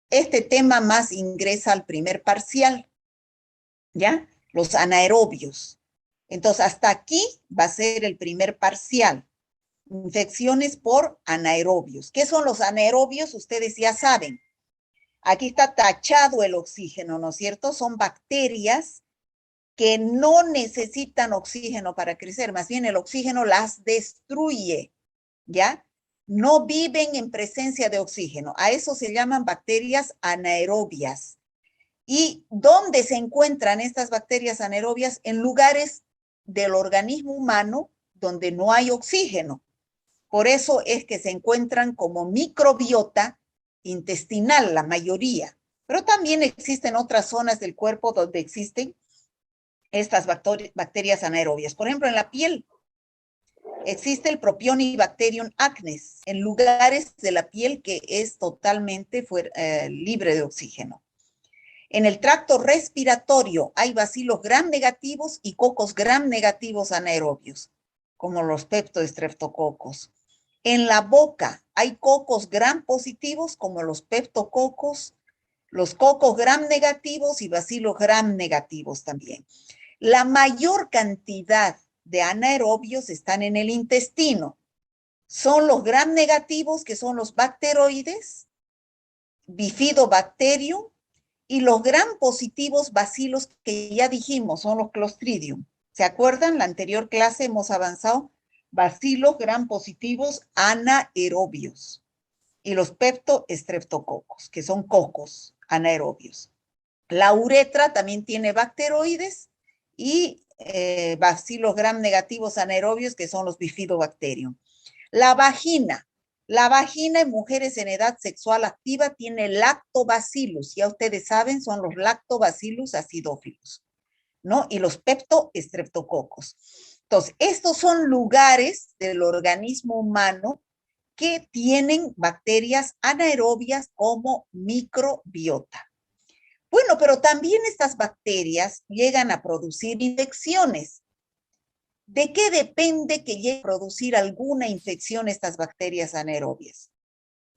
este tema más ingresa al primer parcial, ¿ya? Los anaerobios. Entonces, hasta aquí va a ser el primer parcial. Infecciones por anaerobios. ¿Qué son los anaerobios? Ustedes ya saben. Aquí está tachado el oxígeno, ¿no es cierto? Son bacterias que no necesitan oxígeno para crecer, más bien el oxígeno las destruye, ¿ya? No viven en presencia de oxígeno. A eso se llaman bacterias anaerobias. ¿Y dónde se encuentran estas bacterias anaerobias? En lugares del organismo humano donde no hay oxígeno. Por eso es que se encuentran como microbiota intestinal, la mayoría. Pero también existen otras zonas del cuerpo donde existen estas bacterias anaerobias. Por ejemplo, en la piel existe el Propionibacterium acnes, en lugares de la piel que es totalmente libre de oxígeno. En el tracto respiratorio hay bacilos gram negativos y cocos gram negativos anaerobios, como los peptoestreptococos. En la boca hay cocos gram positivos, como los peptococos, los cocos gram negativos y bacilos gram negativos también. La mayor cantidad de anaerobios están en el intestino. Son los gram negativos, que son los bacteroides, Bifidobacterium, y los gram positivos bacilos que ya dijimos, son los Clostridium. ¿Se acuerdan? La anterior clase hemos avanzado. Bacilos gram positivos anaerobios. Y los peptoestreptococos, que son cocos anaerobios. La uretra también tiene bacteroides y bacilos gram negativos anaerobios, que son los Bifidobacterium. La vagina en mujeres en edad sexual activa tiene lactobacillus, ya ustedes saben, son los lactobacillus acidófilos, ¿no? Y los peptoestreptococos. Entonces, estos son lugares del organismo humano que tienen bacterias anaerobias como microbiota. Bueno, pero también estas bacterias llegan a producir infecciones. ¿De qué depende que llegue a producir alguna infección estas bacterias anaerobias?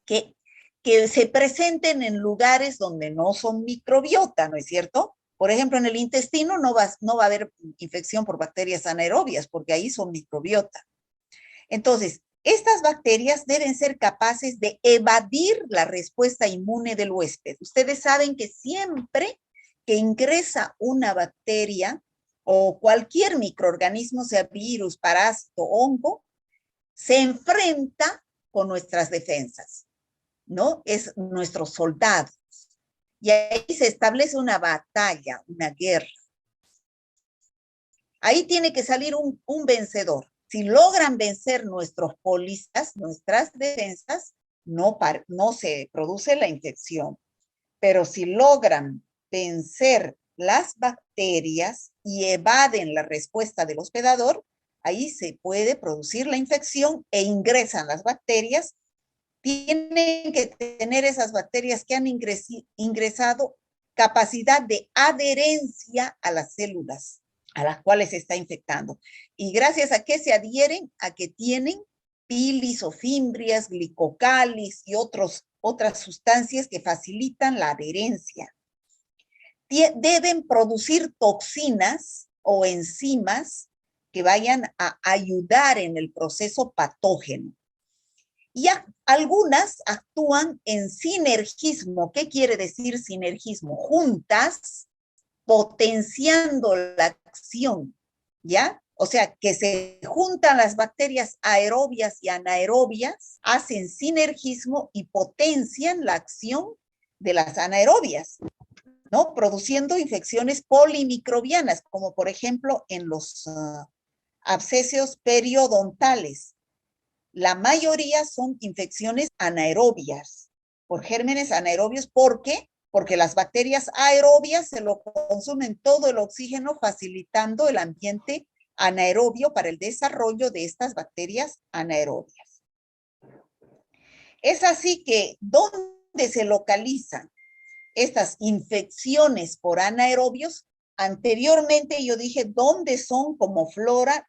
Que se presenten en lugares donde no son microbiota, ¿no es cierto? Por ejemplo, en el intestino no va a haber infección por bacterias anaerobias, porque ahí son microbiota. Entonces, estas bacterias deben ser capaces de evadir la respuesta inmune del huésped. Ustedes saben que siempre que ingresa una bacteria o cualquier microorganismo, sea virus, parásito, hongo, se enfrenta con nuestras defensas, ¿no? Es nuestros soldados. Y ahí se establece una batalla, una guerra. Ahí tiene que salir un vencedor. Si logran vencer nuestros policías, nuestras defensas, no se produce la infección. Pero si logran vencer las bacterias y evaden la respuesta del hospedador, ahí se puede producir la infección e ingresan las bacterias. Tienen que tener esas bacterias que han ingresado capacidad de adherencia a las células a las cuales se está infectando. ¿Y gracias a qué se adhieren? A que tienen pilis o fimbrias, glicocalis y otras sustancias que facilitan la adherencia. Deben producir toxinas o enzimas que vayan a ayudar en el proceso patógeno. Y algunas actúan en sinergismo. ¿Qué quiere decir sinergismo? Juntas, potenciando la acción, ¿ya? O sea, que se juntan las bacterias aerobias y anaerobias, hacen sinergismo y potencian la acción de las anaerobias, ¿no? Produciendo infecciones polimicrobianas, como por ejemplo en los abscesos periodontales. La mayoría son infecciones anaerobias, por gérmenes anaerobios. ¿Por qué? Porque las bacterias aerobias se lo consumen todo el oxígeno, facilitando el ambiente anaerobio para el desarrollo de estas bacterias anaerobias. Es así que, ¿dónde se localizan estas infecciones por anaerobios? Anteriormente yo dije dónde son como flora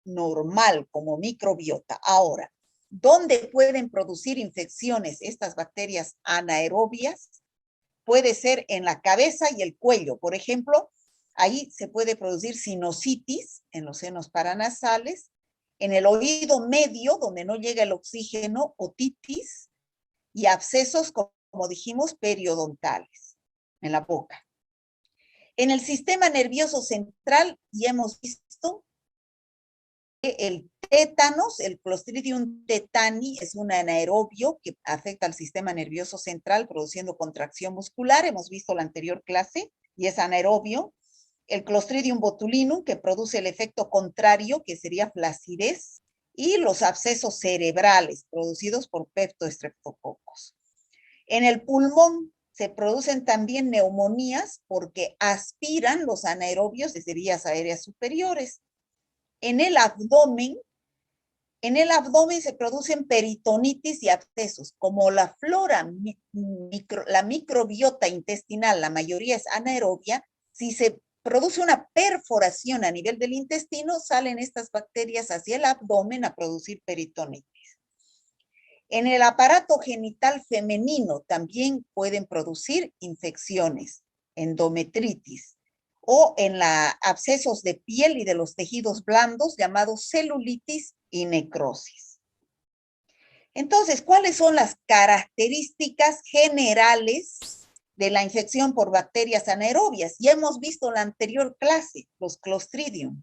normal, como microbiota. Ahora, ¿Dónde pueden producir infecciones estas bacterias anaerobias? Puede ser en la cabeza y el cuello. Por ejemplo, ahí se puede producir sinusitis en los senos paranasales, en el oído medio, donde no llega el oxígeno, otitis, y abscesos, como dijimos, periodontales en la boca. En el sistema nervioso central, ya hemos visto que el tétanos, el Clostridium tetani, es un anaerobio que afecta al sistema nervioso central produciendo contracción muscular. Hemos visto la anterior clase y es anaerobio. El Clostridium botulinum, que produce el efecto contrario, que sería flacidez, y los abscesos cerebrales producidos por peptoestreptococos. En el pulmón se producen también neumonías porque aspiran los anaerobios desde vías aéreas superiores. En el abdomen se producen peritonitis y abscesos. Como la flora, la microbiota intestinal, la mayoría es anaerobia, si se produce una perforación a nivel del intestino, salen estas bacterias hacia el abdomen a producir peritonitis. En el aparato genital femenino también pueden producir infecciones, endometritis, o en abscesos de piel y de los tejidos blandos llamados celulitis y necrosis. Entonces, ¿cuáles son las características generales de la infección por bacterias anaerobias? Ya hemos visto en la anterior clase, los Clostridium,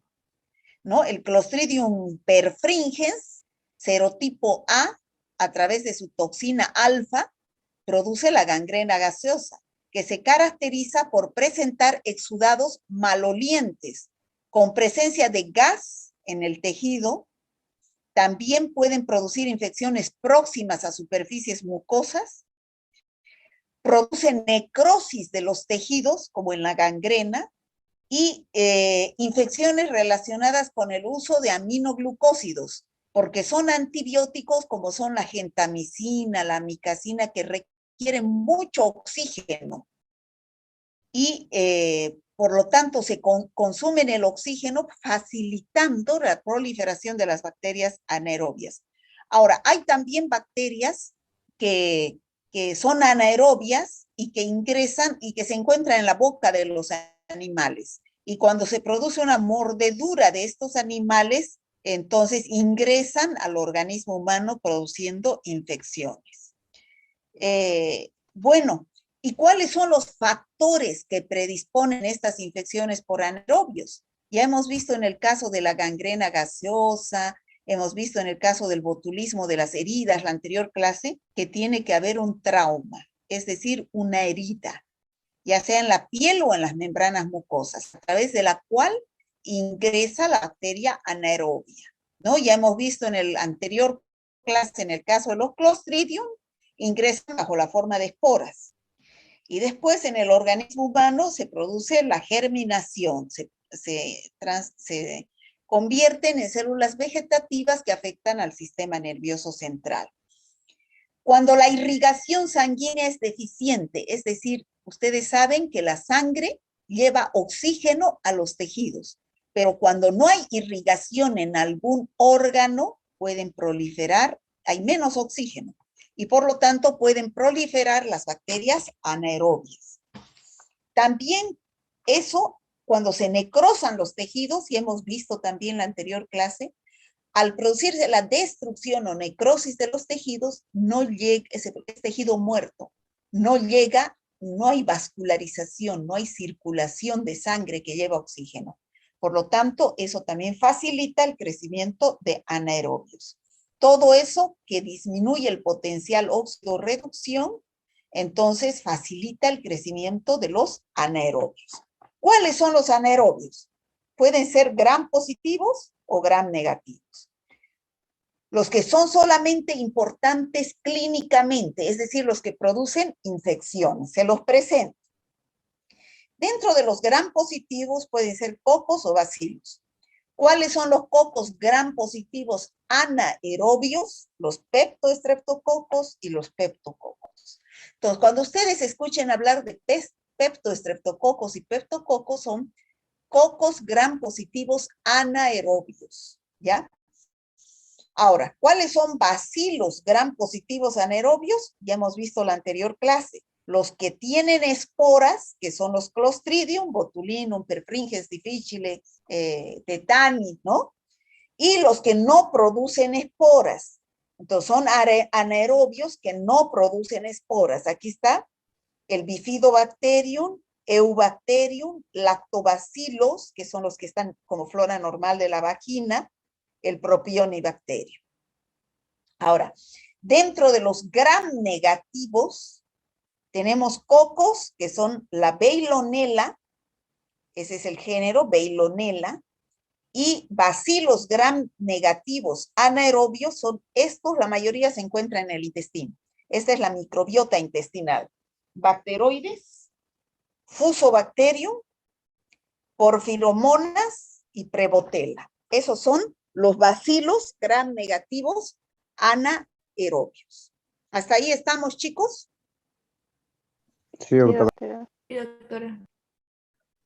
¿no? El Clostridium perfringens, serotipo A través de su toxina alfa, produce la gangrena gaseosa, que se caracteriza por presentar exudados malolientes, con presencia de gas en el tejido. También pueden producir infecciones próximas a superficies mucosas, producen necrosis de los tejidos, como en la gangrena, y infecciones relacionadas con el uso de aminoglucósidos, porque son antibióticos como son la gentamicina, la amicacina, que requieren mucho oxígeno y por lo tanto se consumen el oxígeno, facilitando la proliferación de las bacterias anaerobias. Ahora, hay también bacterias que son anaerobias y que ingresan y que se encuentran en la boca de los animales. Y cuando se produce una mordedura de estos animales, entonces ingresan al organismo humano produciendo infecciones. Bueno, ¿y cuáles son los factores que predisponen estas infecciones por anaerobios? Ya hemos visto en el caso de la gangrena gaseosa, hemos visto en el caso del botulismo de las heridas, la anterior clase, que tiene que haber un trauma, es decir, una herida, ya sea en la piel o en las membranas mucosas, a través de la cual ingresa la bacteria anaerobia, ¿no? Ya hemos visto en el anterior clase, en el caso de los Clostridium, ingresan bajo la forma de esporas. Y después en el organismo humano se produce la germinación, se convierten en células vegetativas que afectan al sistema nervioso central. Cuando la irrigación sanguínea es deficiente, es decir, ustedes saben que la sangre lleva oxígeno a los tejidos, pero cuando no hay irrigación en algún órgano, pueden proliferar, hay menos oxígeno, y por lo tanto pueden proliferar las bacterias anaerobias. También eso, cuando se necrosan los tejidos, y hemos visto también en la anterior clase, al producirse la destrucción o necrosis de los tejidos, no llega ese tejido muerto, no llega, no hay vascularización, no hay circulación de sangre que lleva oxígeno. Por lo tanto, eso también facilita el crecimiento de anaerobios. Todo eso que disminuye el potencial oxidorreducción, entonces facilita el crecimiento de los anaerobios. ¿Cuáles son los anaerobios? Pueden ser gram positivos o gram negativos. Los que son solamente importantes clínicamente, es decir, los que producen infecciones, se los presento. Dentro de los gram positivos pueden ser cocos o bacilos. ¿Cuáles son los cocos gram positivos anaerobios? Los peptoestreptococos y los peptococos. Entonces, cuando ustedes escuchen hablar de peptoestreptococos y peptococos, son cocos gram positivos anaerobios, ¿ya? Ahora, ¿cuáles son bacilos gram positivos anaerobios? Ya hemos visto la anterior clase. Los que tienen esporas, que son los Clostridium, Botulinum, Perfringens difficile, Tetani, ¿no? Y los que no producen esporas. Entonces, son anaerobios que no producen esporas. Aquí está el Bifidobacterium, Eubacterium, Lactobacillus, que son los que están como flora normal de la vagina, el Propionibacterium. Ahora, dentro de los gram negativos, tenemos cocos, que son la Veillonella, ese es el género, Veillonella, y bacilos gram negativos anaerobios son estos, la mayoría se encuentra en el intestino. Esta es la microbiota intestinal. Bacteroides, Fusobacterium, Porfiromonas y Prebotella. Esos son los bacilos gram negativos anaerobios. ¿Hasta ahí estamos, chicos? Sí, doctora. Sí, doctora.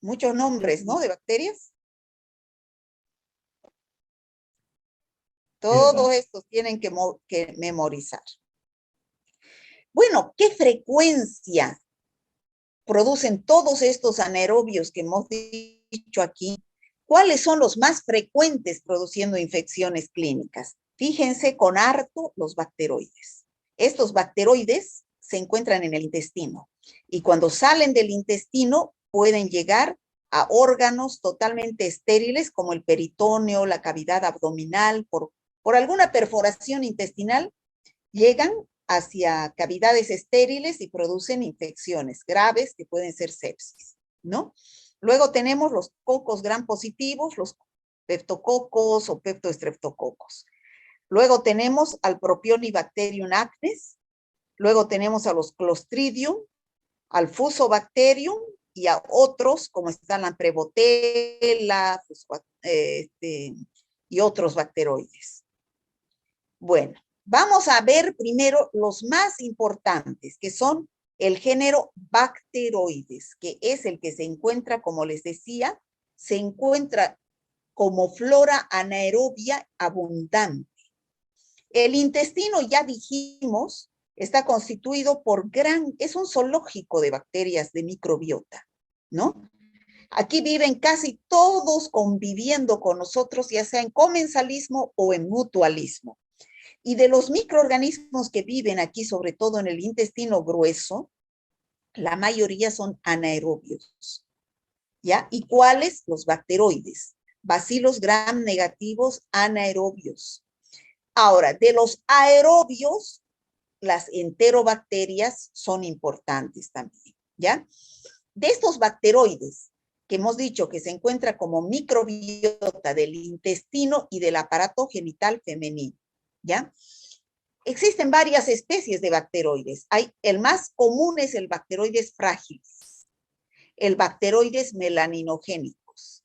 Muchos nombres, ¿no? De bacterias. Todos estos tienen que memorizar. Bueno, ¿qué frecuencia producen todos estos anaerobios que hemos dicho aquí? ¿Cuáles son los más frecuentes produciendo infecciones clínicas? Fíjense con harto los bacteroides. Estos bacteroides se encuentran en el intestino y cuando salen del intestino pueden llegar a órganos totalmente estériles como el peritoneo, la cavidad abdominal, por alguna perforación intestinal, llegan hacia cavidades estériles y producen infecciones graves que pueden ser sepsis, ¿no? Luego tenemos los cocos gram positivos, los peptococos o peptoestreptococos. Luego tenemos al Propionibacterium acnes, luego tenemos a los Clostridium, al Fusobacterium y a otros como están la Prebotella y otros bacteroides. Bueno, vamos a ver primero los más importantes, que son el género Bacteroides, que es el que se encuentra, como les decía, se encuentra como flora anaerobia abundante. El intestino, ya dijimos, está constituido por es un zoológico de bacterias de microbiota, ¿no? Aquí viven casi todos conviviendo con nosotros, ya sea en comensalismo o en mutualismo. Y de los microorganismos que viven aquí, sobre todo en el intestino grueso, la mayoría son anaerobios, ¿ya? ¿Y cuáles? Los bacteroides, bacilos gram negativos anaerobios. Ahora, de los aerobios, las enterobacterias son importantes también, ¿ya? De estos bacteroides, que hemos dicho que se encuentra como microbiota del intestino y del aparato genital femenino, ¿ya? Existen varias especies de bacteroides. El más común es el bacteroides frágiles, el bacteroides melaninogénicos.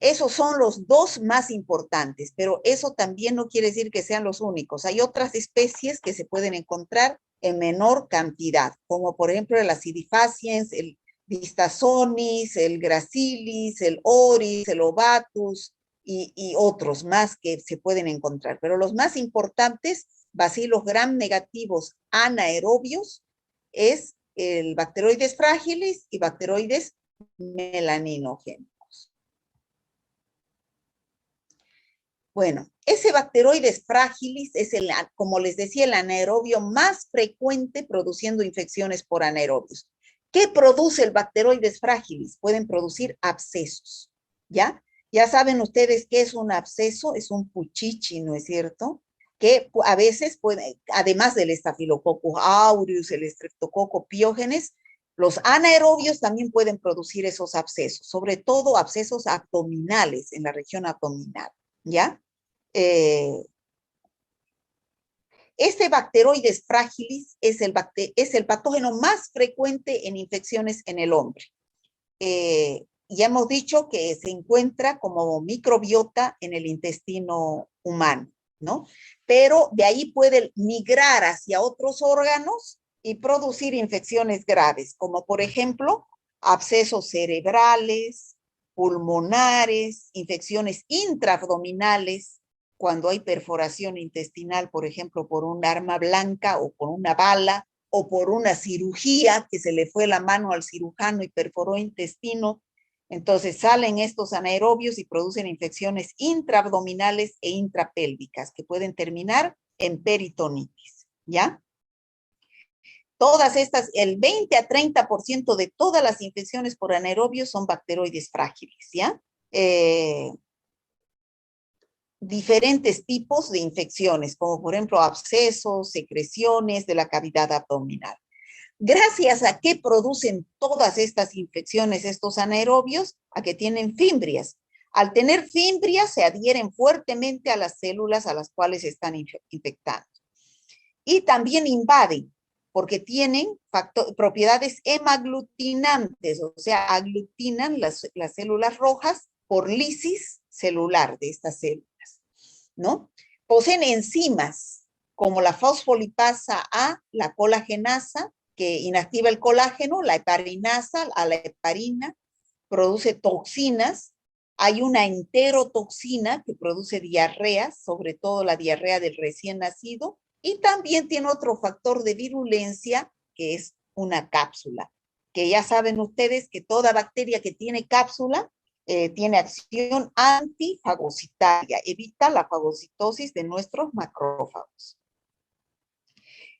Esos son los dos más importantes, pero eso también no quiere decir que sean los únicos. Hay otras especies que se pueden encontrar en menor cantidad, como por ejemplo el acidifaciens, el distazonis, el gracilis, el oris, el ovatus y otros más que se pueden encontrar. Pero los más importantes, bacilos gram negativos anaerobios, es el bacteroides frágiles y bacteroides melaninogénicos. Bueno, ese bacteroides frágilis es, como les decía, el anaerobio más frecuente produciendo infecciones por anaerobios. ¿Qué produce el bacteroides frágilis? Pueden producir abscesos, ¿ya? Ya saben ustedes qué es un absceso, es un puchichi, ¿no es cierto? Que a veces puede, además del Staphylococcus aureus, el Streptococcus pyogenes, los anaerobios también pueden producir esos abscesos, sobre todo abscesos abdominales, en la región abdominal, ¿ya? Este bacteroides frágilis es el patógeno más frecuente en infecciones en el hombre. Ya hemos dicho que se encuentra como microbiota en el intestino humano, ¿no? Pero de ahí puede migrar hacia otros órganos y producir infecciones graves, como por ejemplo, abscesos cerebrales, pulmonares, infecciones intraabdominales, cuando hay perforación intestinal, por ejemplo, por un arma blanca o por una bala o por una cirugía que se le fue la mano al cirujano y perforó intestino. Entonces salen estos anaerobios y producen infecciones intraabdominales e intrapélvicas que pueden terminar en peritonitis, ¿ya? Todas estas, el 20 a 30% de todas las infecciones por anaerobios son bacteroides frágiles, ¿ya? Diferentes tipos de infecciones, como por ejemplo abscesos, secreciones de la cavidad abdominal. Gracias a que producen todas estas infecciones, estos anaerobios, a que tienen fimbrias. Al tener fimbrias se adhieren fuertemente a las células a las cuales están infectando. Y también invaden, porque tienen propiedades hemaglutinantes, o sea, aglutinan las células rojas por lisis celular de estas células, ¿no? Poseen enzimas como la fosfolipasa A, la colagenasa, que inactiva el colágeno, la heparinasa, a la heparina, produce toxinas. Hay una enterotoxina que produce diarrea, sobre todo la diarrea del recién nacido, y también tiene otro factor de virulencia, que es una cápsula, que ya saben ustedes que toda bacteria que tiene cápsula tiene acción antifagocitaria, evita la fagocitosis de nuestros macrófagos.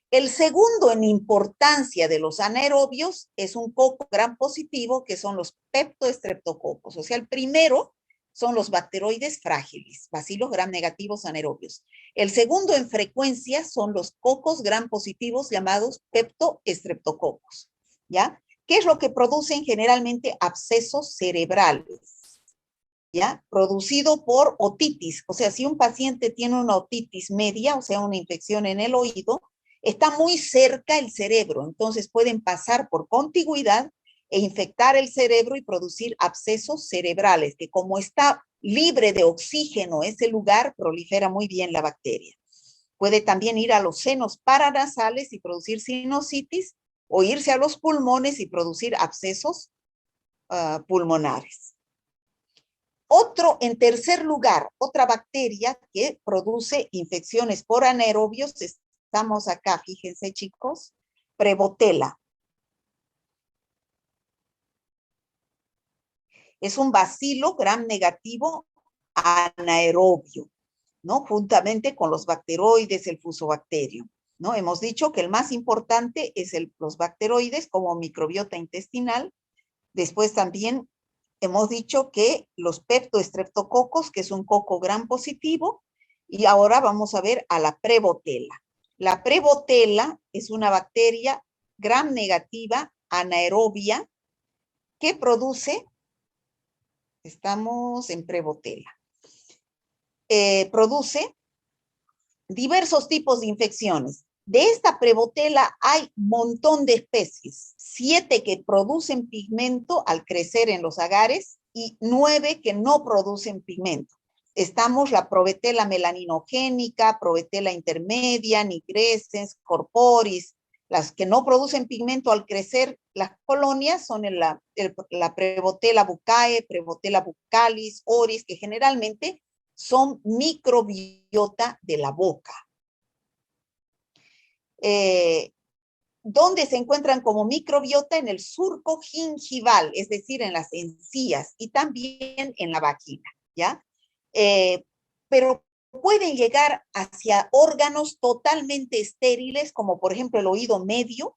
El segundo en importancia de los anaerobios es un coco gram positivo, que son los peptoestreptococos. O sea, el primero son los bacteroides frágiles, bacilos gram negativos anaerobios. El segundo en frecuencia son los cocos gram positivos llamados peptoestreptococos, ¿ya? ¿Qué es lo que producen generalmente? Abscesos cerebrales, ¿ya? Producido por otitis. O sea, si un paciente tiene una otitis media, o sea, una infección en el oído, está muy cerca el cerebro, entonces pueden pasar por contigüidad e infectar el cerebro y producir abscesos cerebrales, que como está libre de oxígeno ese lugar, prolifera muy bien la bacteria. Puede también ir a los senos paranasales y producir sinusitis, o irse a los pulmones y producir abscesos pulmonares. En tercer lugar, otra bacteria que produce infecciones por anaerobios, estamos acá, fíjense chicos, Prevotella. Es un bacilo gram negativo anaerobio, ¿no? Juntamente con los bacteroides, el fusobacterium, ¿no? Hemos dicho que el más importante es los bacteroides como microbiota intestinal. Después también hemos dicho que los peptoestreptococos, que es un coco gram positivo, y ahora vamos a ver a la Prevotella. La Prevotella es una bacteria gram negativa anaerobia que produce, estamos en Prevotella, produce diversos tipos de infecciones. De esta Prevotella hay un montón de especies, 7 que producen pigmento al crecer en los agares y 9 que no producen pigmento. Estamos la Prevotella melaninogénica, Prevotella intermedia, nigrescens, corporis. Las que no producen pigmento al crecer las colonias son la Prevotella buccae, Prevotella buccalis, oris, que generalmente son microbiota de la boca. ¿Dónde se encuentran como microbiota? En el surco gingival, es decir, en las encías y también en la vagina, ¿ya? Pero pueden llegar hacia órganos totalmente estériles, como por ejemplo el oído medio.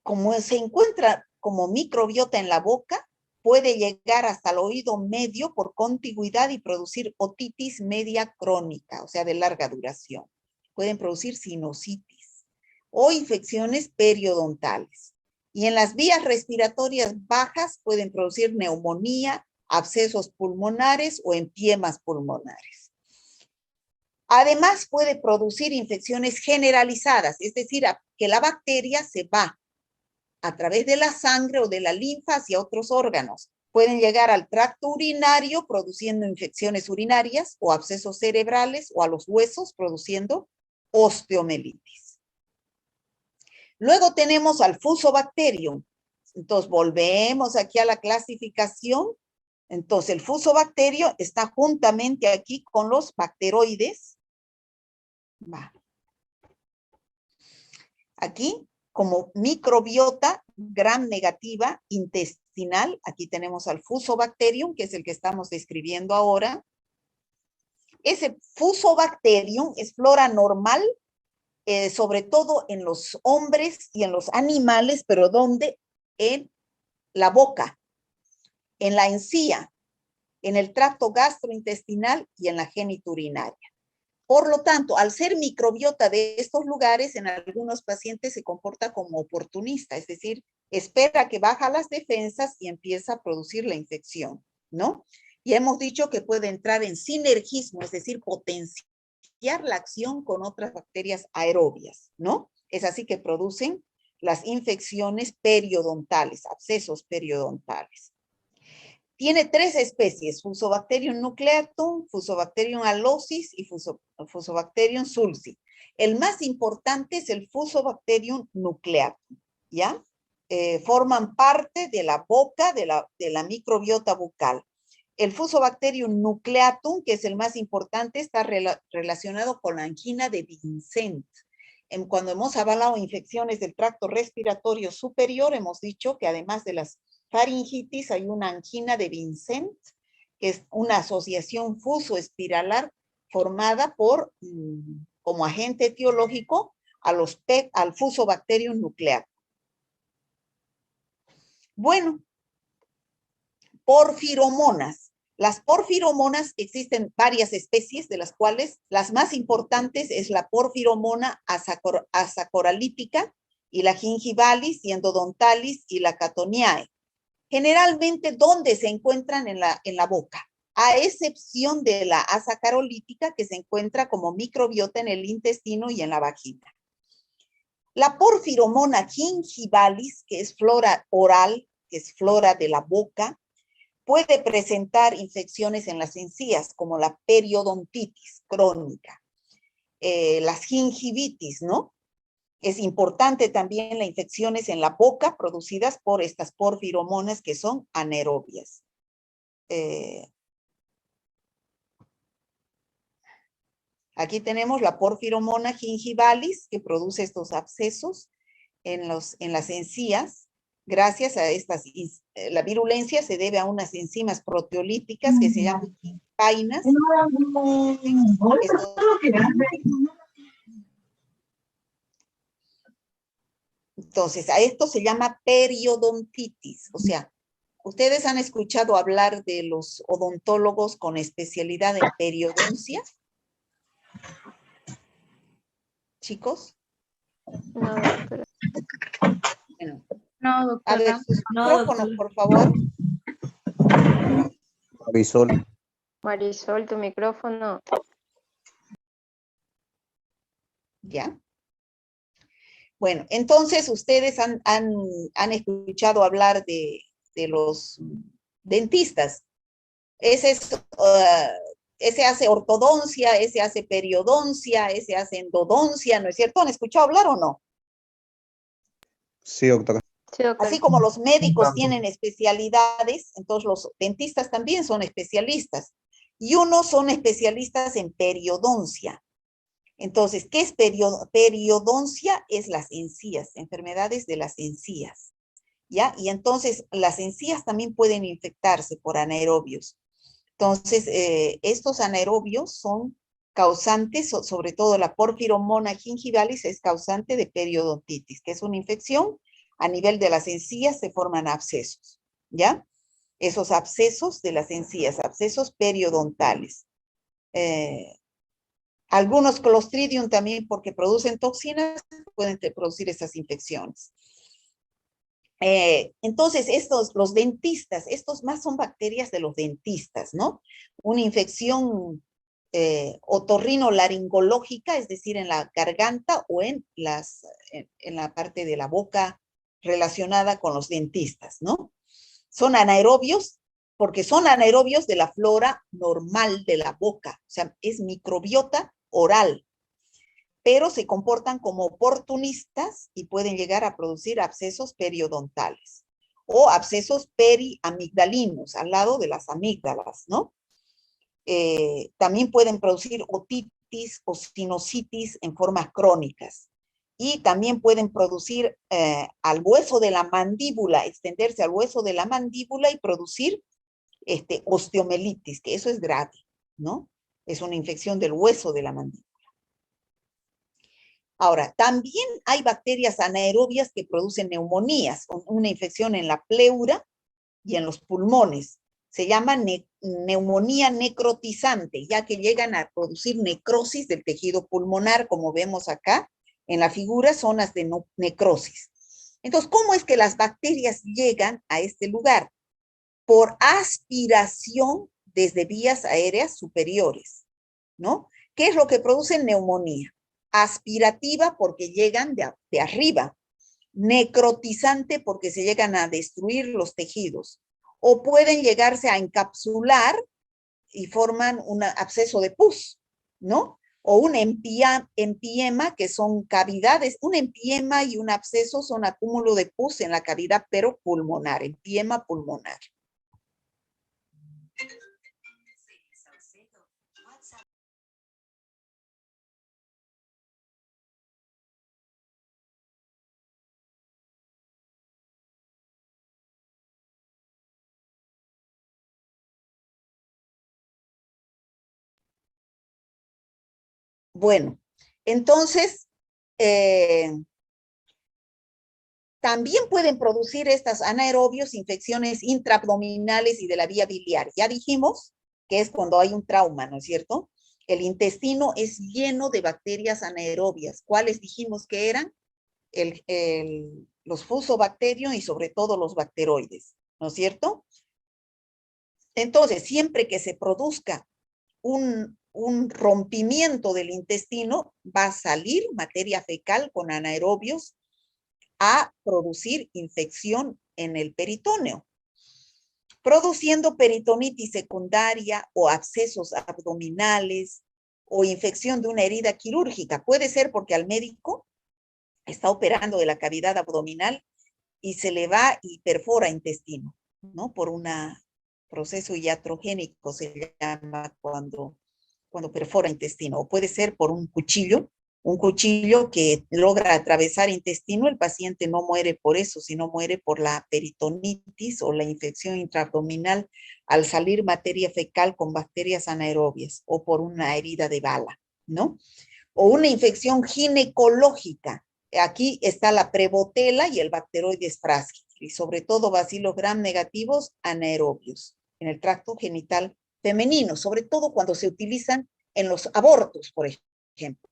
Como se encuentra como microbiota en la boca, puede llegar hasta el oído medio por contigüidad y producir otitis media crónica, o sea, de larga duración. Pueden producir sinusitis o infecciones periodontales. Y en las vías respiratorias bajas pueden producir neumonía, abscesos pulmonares o empiemas pulmonares. Además, puede producir infecciones generalizadas, es decir, que la bacteria se va a través de la sangre o de la linfa hacia otros órganos. Pueden llegar al tracto urinario produciendo infecciones urinarias o abscesos cerebrales, o a los huesos produciendo osteomelitis. Luego tenemos al Fusobacterium. Entonces volvemos aquí a la clasificación Entonces, el fusobacterio está juntamente aquí con los bacteroides. Va. Aquí, como microbiota gram negativa intestinal, aquí tenemos al fusobacterium, que es el que estamos describiendo ahora. Ese fusobacterium es flora normal, sobre todo en los hombres y en los animales, pero ¿dónde? En la boca, en la encía, en el tracto gastrointestinal y en la genitourinaria. Por lo tanto, al ser microbiota de estos lugares, en algunos pacientes se comporta como oportunista, es decir, espera que baja las defensas y empieza a producir la infección, ¿no? Y hemos dicho que puede entrar en sinergismo, es decir, potenciar la acción con otras bacterias aerobias, ¿no? Es así que producen las infecciones periodontales, abscesos periodontales. Tiene 3 especies, Fusobacterium nucleatum, Fusobacterium alosis y Fusobacterium sulci. El más importante es el Fusobacterium nucleatum, ¿ya? Forman parte de la boca, de la microbiota bucal. El Fusobacterium nucleatum, que es el más importante, está relacionado con la angina de Vincent. Cuando hemos hablado de infecciones del tracto respiratorio superior, hemos dicho que además de las faringitis hay una angina de Vincent, que es una asociación fuso-espiralar formada por, como agente etiológico, al Fusobacterium nucleatum. Bueno, porfiromonas. Las porfiromonas, existen varias especies, de las cuales las más importantes es la porfiromona asacoralítica y la gingivalis y endodontalis y la catoniae. Generalmente, ¿dónde se encuentran en la boca? A excepción de la asacarolítica, que se encuentra como microbiota en el intestino y en la vagina. La porfiromona gingivalis, que es flora oral, que es flora de la boca, puede presentar infecciones en las encías, como la periodontitis crónica, las gingivitis, ¿no? Es importante también las infecciones en la boca producidas por estas porfiromonas que son anaerobias. Aquí tenemos la porfiromona gingivalis que produce estos abscesos en las encías. Gracias a estas, la virulencia se debe a unas enzimas proteolíticas que se llaman gingivinas. Entonces, a esto se llama periodontitis. O sea, ¿ustedes han escuchado hablar de los odontólogos con especialidad en periodoncia? ¿Chicos? No, doctora. Bueno, No, doctora. a ver, sus No, micrófonos, doctora. por favor. Marisol. Marisol, tu micrófono. ¿Ya? Bueno, entonces ustedes han escuchado hablar de los dentistas. Ese hace ortodoncia, ese hace periodoncia, ese hace endodoncia, ¿no es cierto? ¿Han escuchado hablar o no? Sí, doctora. Sí, doctora. Así como los médicos tienen especialidades, entonces los dentistas también son especialistas. Y unos son especialistas en periodoncia. Entonces, ¿qué es periodoncia? Es las encías, enfermedades de las encías, ¿ya? Y entonces las encías también pueden infectarse por anaerobios. Entonces, estos anaerobios son causantes, sobre todo la porfiromona gingivalis es causante de periodontitis, que es una infección a nivel de las encías, se forman abscesos, ¿ya? Esos abscesos de las encías, abscesos periodontales. Algunos Clostridium también, porque producen toxinas, pueden producir esas infecciones. Entonces, los dentistas, estos más son bacterias de los dentistas, ¿no? Una infección otorrinolaringológica, es decir, en la garganta o en la parte de la boca relacionada con los dentistas, ¿no? Son anaerobios, porque son anaerobios de la flora normal de la boca, o sea, es microbiota oral, pero se comportan como oportunistas y pueden llegar a producir abscesos periodontales. o abscesos periamigdalinos, al lado de las amígdalas, ¿no? También pueden producir otitis o sinusitis en formas crónicas. Y también pueden producir al hueso de la mandíbula, extenderse al hueso de la mandíbula y producir osteomelitis, que eso es grave, ¿no? Es una infección del hueso de la mandíbula. Ahora, también hay bacterias anaerobias que producen neumonías, una infección en la pleura y en los pulmones. Se llama neumonía necrotizante, ya que llegan a producir necrosis del tejido pulmonar, como vemos acá en la figura, zonas de necrosis. Entonces, ¿cómo es que las bacterias llegan a este lugar? Por aspiración desde vías aéreas superiores, ¿no? ¿Qué es lo que produce neumonía? Aspirativa porque llegan de arriba, necrotizante porque se llegan a destruir los tejidos, o pueden llegarse a encapsular y forman un absceso de pus, ¿no? O un empiema, que son cavidades. Un empiema y un absceso son acúmulo de pus en la cavidad, pero pulmonar, empiema pulmonar. Bueno, entonces, también pueden producir estas anaerobios infecciones intraabdominales y de la vía biliar. Ya dijimos que es cuando hay un trauma, ¿no es cierto? El intestino es lleno de bacterias anaerobias. ¿Cuáles dijimos que eran? Los fusobacterios y sobre todo los bacteroides, ¿no es cierto? Entonces, siempre que se produzca un rompimiento del intestino, va a salir materia fecal con anaerobios a producir infección en el peritoneo, produciendo peritonitis secundaria o abscesos abdominales o infección de una herida quirúrgica. Puede ser porque al médico está operando de la cavidad abdominal y se le va y perfora intestino, ¿no? Por un proceso iatrogénico se llama cuando perfora intestino, o puede ser por un cuchillo que logra atravesar intestino. El paciente no muere por eso, sino muere por la peritonitis o la infección intraabdominal al salir materia fecal con bacterias anaerobias, o por una herida de bala, ¿no? O una infección ginecológica. Aquí está la prebotela y el bacteroides frágil, y sobre todo bacilos gram negativos anaerobios en el tracto genital femenino, sobre todo cuando se utilizan en los abortos, por ejemplo.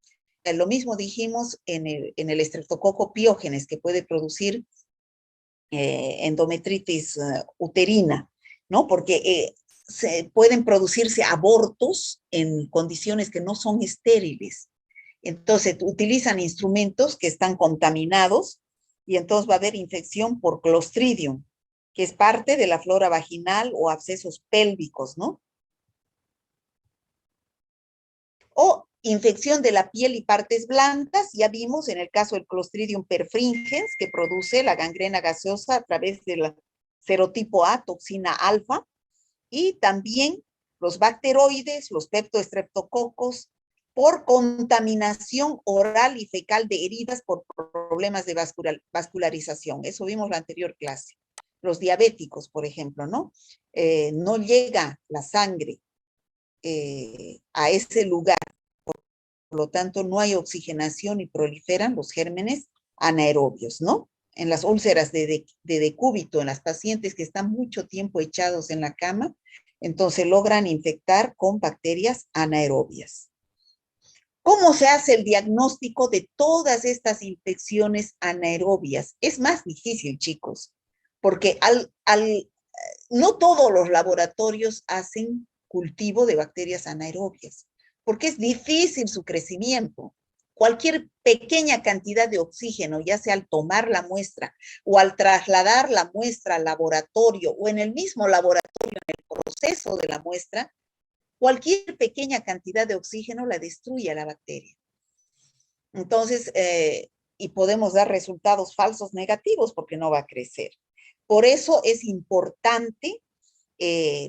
Lo mismo dijimos en el estreptococo piógenes, que puede producir endometritis uterina, ¿no? Porque pueden producirse abortos en condiciones que no son estériles. Entonces, utilizan instrumentos que están contaminados y entonces va a haber infección por Clostridium, que es parte de la flora vaginal, o abscesos pélvicos, ¿no? O infección de la piel y partes blancas. Ya vimos en el caso del Clostridium perfringens, que produce la gangrena gaseosa a través del serotipo A, toxina alfa, y también los bacteroides, los peptoestreptococos, por contaminación oral y fecal de heridas por problemas de vascularización. Eso vimos la anterior clase. Los diabéticos, por ejemplo, ¿no? No llega la sangre a ese lugar, por lo tanto no hay oxigenación y proliferan los gérmenes anaerobios, ¿no? En las úlceras de decúbito, en las pacientes que están mucho tiempo echados en la cama, entonces logran infectar con bacterias anaerobias. ¿Cómo se hace el diagnóstico de todas estas infecciones anaerobias? Es más difícil, chicos, porque no todos los laboratorios hacen cultivo de bacterias anaerobias, porque es difícil su crecimiento. Cualquier pequeña cantidad de oxígeno, ya sea al tomar la muestra o al trasladar la muestra al laboratorio, o en el mismo laboratorio, en el proceso de la muestra, cualquier pequeña cantidad de oxígeno la destruye a la bacteria. Entonces, y podemos dar resultados falsos negativos porque no va a crecer. Por eso es importante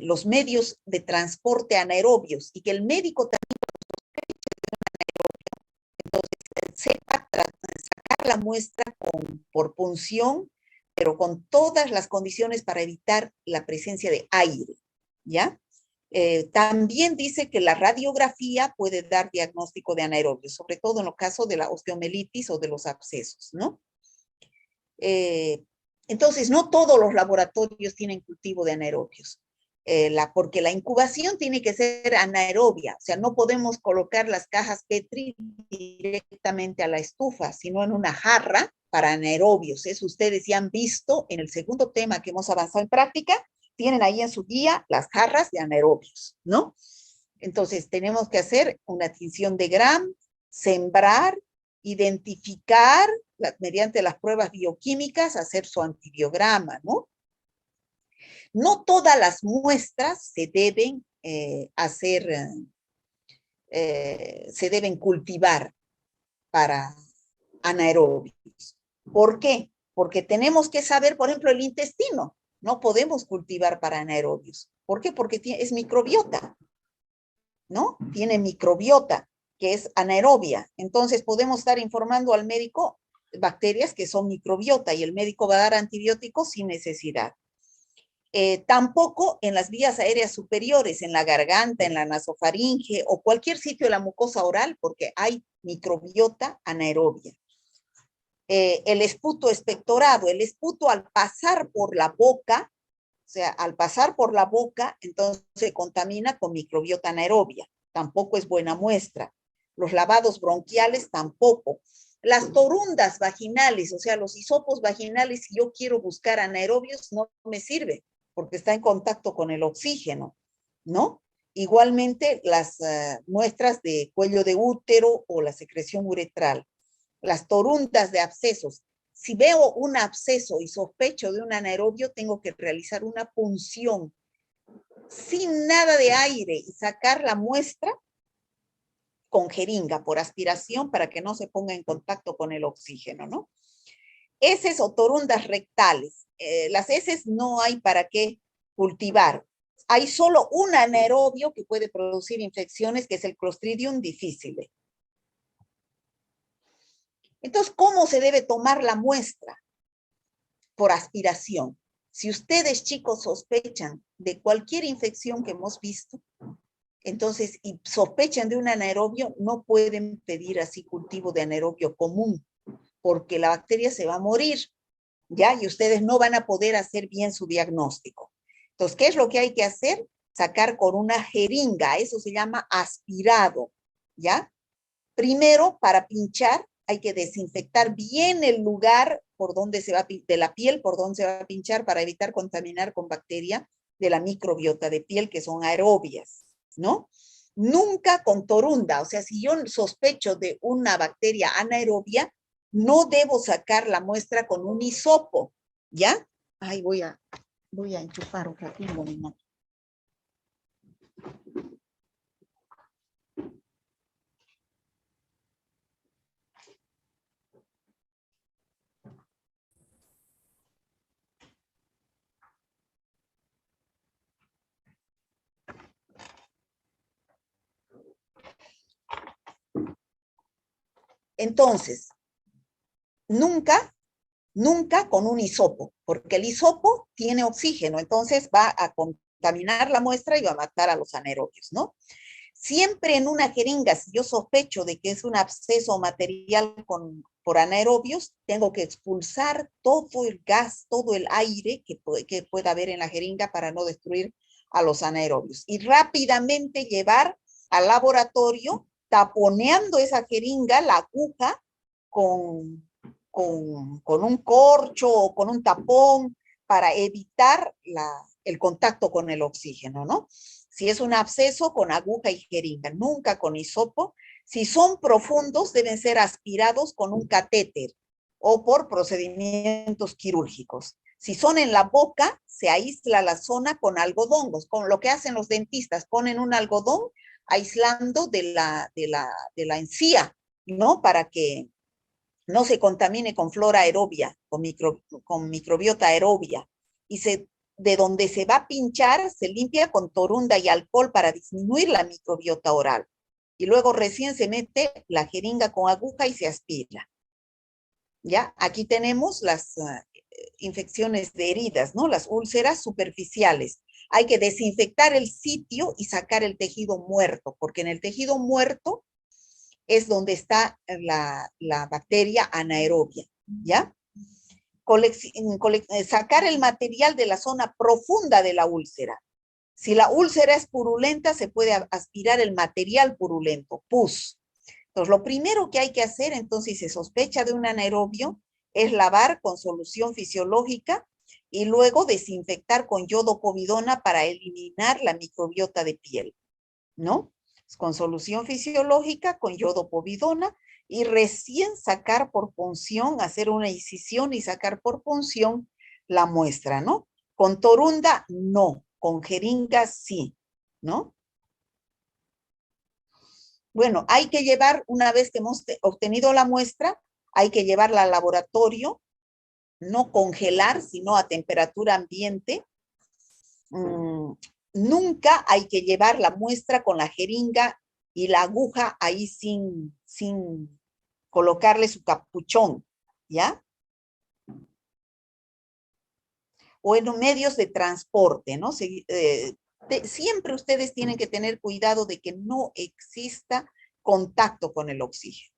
los medios de transporte anaerobios y que el médico también sepa sacar la muestra por punción, pero con todas las condiciones para evitar la presencia de aire, ¿ya? También dice que la radiografía puede dar diagnóstico de anaerobios, sobre todo en los casos de la osteomelitis o de los abscesos, ¿no? Entonces, no todos los laboratorios tienen cultivo de anaerobios, porque la incubación tiene que ser anaerobia, o sea, no podemos colocar las cajas Petri directamente a la estufa, sino en una jarra para anaerobios. Eso ustedes ya han visto en el segundo tema que hemos avanzado en práctica, tienen ahí en su guía las jarras de anaerobios, ¿no? Entonces, tenemos que hacer una tinción de Gram, sembrar, identificar mediante las pruebas bioquímicas, hacer su antibiograma, ¿no? No todas las muestras se deben se deben cultivar para anaerobios. ¿Por qué? Porque tenemos que saber, por ejemplo, el intestino. No podemos cultivar para anaerobios. ¿Por qué? Porque es microbiota, ¿no? Tiene microbiota, que es anaerobia. Entonces podemos estar informando al médico bacterias que son microbiota y el médico va a dar antibióticos sin necesidad. Tampoco en las vías aéreas superiores, en la garganta, en la nasofaringe o cualquier sitio de la mucosa oral, porque hay microbiota anaerobia. El esputo expectorado, el esputo al pasar por la boca, o sea, al pasar por la boca, entonces se contamina con microbiota anaerobia. Tampoco es buena muestra. Los lavados bronquiales tampoco. Las torundas vaginales, o sea, los hisopos vaginales, si yo quiero buscar anaerobios, no me sirve, porque está en contacto con el oxígeno, ¿no? Igualmente, las muestras de cuello de útero o la secreción uretral. Las torundas de abscesos. Si veo un absceso y sospecho de un anaerobio, tengo que realizar una punción sin nada de aire y sacar la muestra con jeringa por aspiración para que no se ponga en contacto con el oxígeno, ¿no? Heces o torundas rectales. Las heces no hay para qué cultivar. Hay solo un anaerobio que puede producir infecciones, que es el Clostridium difficile. Entonces, ¿cómo se debe tomar la muestra? Por aspiración. Si ustedes, chicos, sospechan de cualquier infección que hemos visto, entonces, y sospechan de un anaerobio, no pueden pedir así cultivo de anaerobio común, porque la bacteria se va a morir, ¿ya? Y ustedes no van a poder hacer bien su diagnóstico. Entonces, ¿qué es lo que hay que hacer? Sacar con una jeringa, eso se llama aspirado, ¿ya? Primero, para pinchar, hay que desinfectar bien el lugar por donde se va, de la piel, por donde se va a pinchar para evitar contaminar con bacteria de la microbiota de piel, que son aerobias, ¿no? Nunca con torunda, o sea, si yo sospecho de una bacteria anaerobia, no debo sacar la muestra con un hisopo, ¿ya? Ay, voy a enchufar un ratito, mi mamá. Entonces, nunca con un hisopo, porque el hisopo tiene oxígeno, entonces va a contaminar la muestra y va a matar a los anaerobios, ¿no? Siempre en una jeringa, si yo sospecho de que es un absceso material por anaerobios, tengo que expulsar todo el gas, todo el aire que pueda haber en la jeringa para no destruir a los anaerobios. Y rápidamente llevar al laboratorio, taponeando esa jeringa, la aguja, con un corcho o con un tapón para evitar el contacto con el oxígeno, ¿no? Si es un absceso, con aguja y jeringa, nunca con hisopo. Si son profundos, deben ser aspirados con un catéter o por procedimientos quirúrgicos. Si son en la boca, se aísla la zona con algodón, con lo que hacen los dentistas, ponen un algodón aislando de la encía, ¿no? Para que no se contamine con flora aerobia, con microbiota aerobia. y de donde se va a pinchar se limpia con torunda y alcohol para disminuir la microbiota oral. Y luego recién se mete la jeringa con aguja y se aspira. ¿Ya? Aquí tenemos las infecciones de heridas, ¿no? Las úlceras superficiales. Hay que desinfectar el sitio y sacar el tejido muerto, porque en el tejido muerto es donde está la bacteria anaerobia, ¿ya? Sacar el material de la zona profunda de la úlcera. Si la úlcera es purulenta, se puede aspirar el material purulento, pus. Entonces, lo primero que hay que hacer, entonces, si se sospecha de un anaerobio, es lavar con solución fisiológica y luego desinfectar con yodopovidona para eliminar la microbiota de piel, ¿no? Con solución fisiológica, con yodopovidona, y recién sacar por punción, hacer una incisión y sacar por punción la muestra, ¿no? Con torunda, no. Con jeringa, sí, ¿no? Bueno, hay que llevar, una vez que hemos obtenido la muestra, hay que llevarla al laboratorio, no congelar, sino a temperatura ambiente. Nunca hay que llevar la muestra con la jeringa y la aguja ahí sin colocarle su capuchón, ¿ya? O en medios de transporte, ¿no? Siempre ustedes tienen que tener cuidado de que no exista contacto con el oxígeno.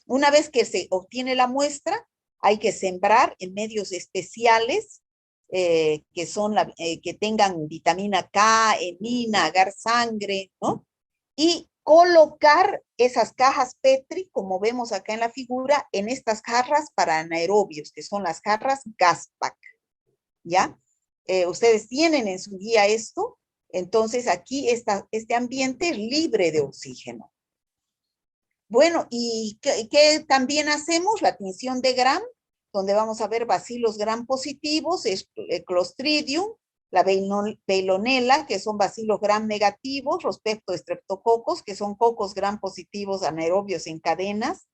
Una vez que se obtiene la muestra, hay que sembrar en medios especiales que tengan vitamina K, hemina, agar sangre, ¿no? Y colocar esas cajas Petri, como vemos acá en la figura, en estas jarras para anaerobios, que son las jarras Gaspac, ¿ya? Ustedes tienen en su guía esto, entonces aquí este ambiente es libre de oxígeno. Bueno, ¿y qué también hacemos? La tinción de Gram, donde vamos a ver bacilos Gram positivos, Clostridium, la Veillonella, que son bacilos Gram negativos, los peptoestreptococos, que son cocos Gram positivos anaerobios en cadenas,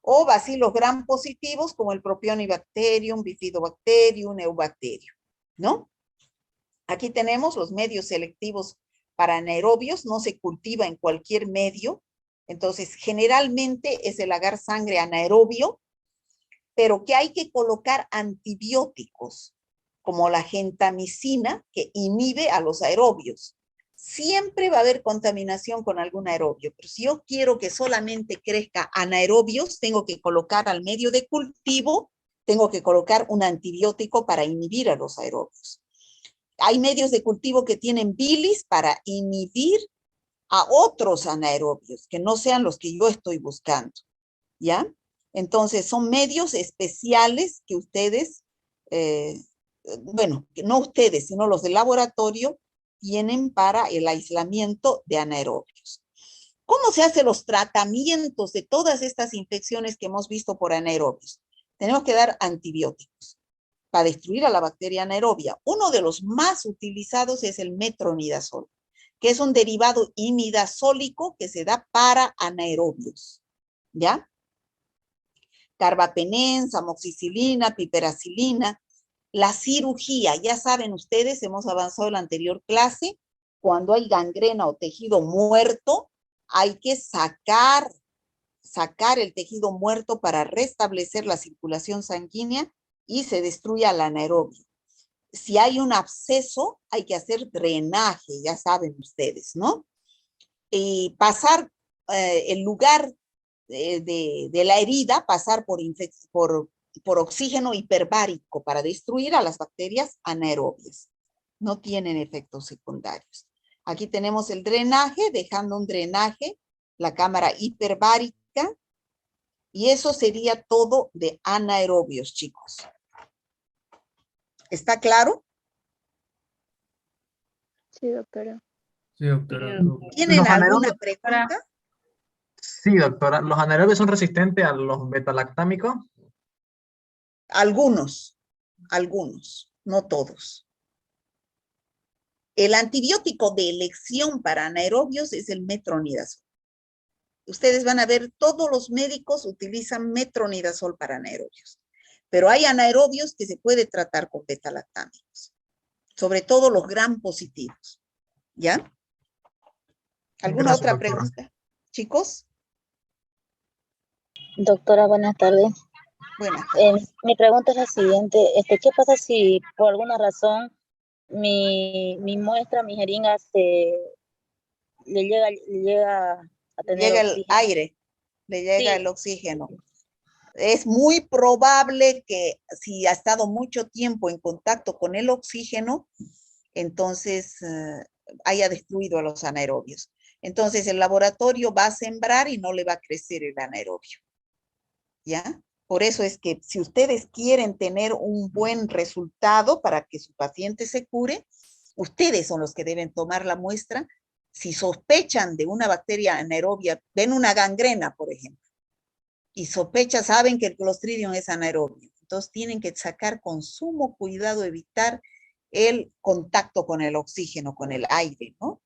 o bacilos Gram positivos, como el Propionibacterium, Bifidobacterium, Eubacterium, ¿no? Aquí tenemos los medios selectivos para anaerobios, no se cultiva en cualquier medio. Entonces, generalmente es el agar sangre anaerobio, pero que hay que colocar antibióticos, como la gentamicina, que inhibe a los aerobios. Siempre va a haber contaminación con algún aerobio, pero si yo quiero que solamente crezca anaerobios, tengo que colocar al medio de cultivo, tengo que colocar un antibiótico para inhibir a los aerobios. Hay medios de cultivo que tienen bilis para inhibir a otros anaerobios, que no sean los que yo estoy buscando, ¿ya? Entonces, son medios especiales que ustedes, bueno, que no ustedes, sino los del laboratorio, tienen para el aislamiento de anaerobios. ¿Cómo se hacen los tratamientos de todas estas infecciones que hemos visto por anaerobios? Tenemos que dar antibióticos para destruir a la bacteria anaerobia. Uno de los más utilizados es el metronidazol, que es un derivado imidazólico que se da para anaerobios, ¿ya? Carbapenén, amoxicilina, piperacilina. La cirugía, ya saben ustedes, hemos avanzado en la anterior clase, cuando hay gangrena o tejido muerto, hay que sacar el tejido muerto para restablecer la circulación sanguínea y se destruye al anaerobio. Si hay un absceso, hay que hacer drenaje, ya saben ustedes, ¿no? Y pasar el lugar de la herida, pasar por oxígeno hiperbárico para destruir a las bacterias anaerobias. No tienen efectos secundarios. Aquí tenemos el drenaje, dejando un drenaje, la cámara hiperbárica, y eso sería todo de anaerobios, chicos. ¿Está claro? Sí, doctora. Sí, doctora. ¿Tienen Los alguna anaerobios, pregunta? sí, doctora. ¿Los anaerobios son resistentes a los betalactámicos? Algunos, no todos. El antibiótico de elección para anaerobios es el metronidazol. Ustedes van a ver, todos los médicos utilizan metronidazol para anaerobios. Pero hay anaerobios que se puede tratar con betalactámicos. sobre todo los gram positivos. ¿Ya? ¿Alguna Gracias, otra doctora. pregunta? Chicos, Doctora, buenas tardes. buenas tardes. Mi pregunta es la siguiente. ¿Qué pasa si por alguna razón mi muestra, mi jeringa, le llega a tener Llega el oxígeno? aire, le llega Sí. el oxígeno. Es muy probable que si ha estado mucho tiempo en contacto con el oxígeno, entonces haya destruido a los anaerobios. Entonces el laboratorio va a sembrar y no le va a crecer el anaerobio. ¿Ya? Por eso es que si ustedes quieren tener un buen resultado para que su paciente se cure, ustedes son los que deben tomar la muestra. Si sospechan de una bacteria anaerobia, ven una gangrena, por ejemplo, y saben que el Clostridium es anaerobio. Entonces tienen que sacar con sumo cuidado, evitar el contacto con el oxígeno, con el aire, ¿no?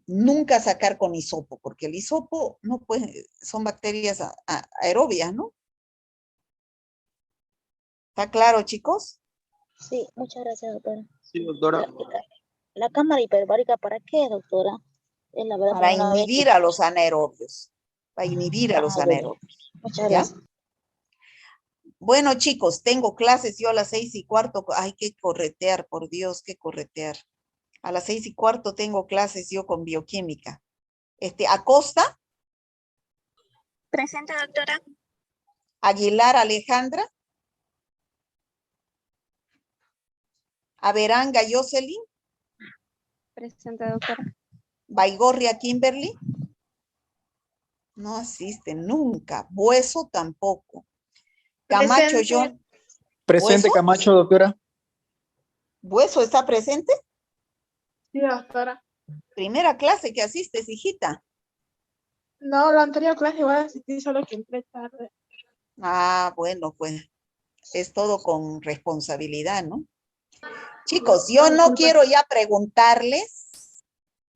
Nunca sacar con hisopo, porque el hisopo no puede, son bacterias aerobias, ¿no? ¿Está claro, chicos? Sí, muchas gracias, doctora. Sí, doctora. La cámara hiperbárica, ¿para qué, doctora? Es la verdad que Para no la veo. inhibir a los anaerobios. Para inhibir a los Ya. anaerobios. Muchas ¿Ya? gracias. Bueno, chicos, tengo clases yo a las 6:15. Hay que corretear, por Dios, que corretear. A las 6:15 tengo clases yo con bioquímica. Acosta, Presente, doctora. Aguilar Alejandra, Averanga Jocelyn, Presente, doctora. Baigorria Kimberly. No asisten nunca. Bueso tampoco. Camacho Presente. John. Presente, ¿Bueso? Camacho, doctora. ¿Bueso está presente? Sí, doctora. Primera clase que asistes, hijita. No, la anterior clase igual asistí, solo que entré tarde. Ah, bueno, pues es todo con responsabilidad, ¿no? Chicos, yo no quiero ya preguntarles,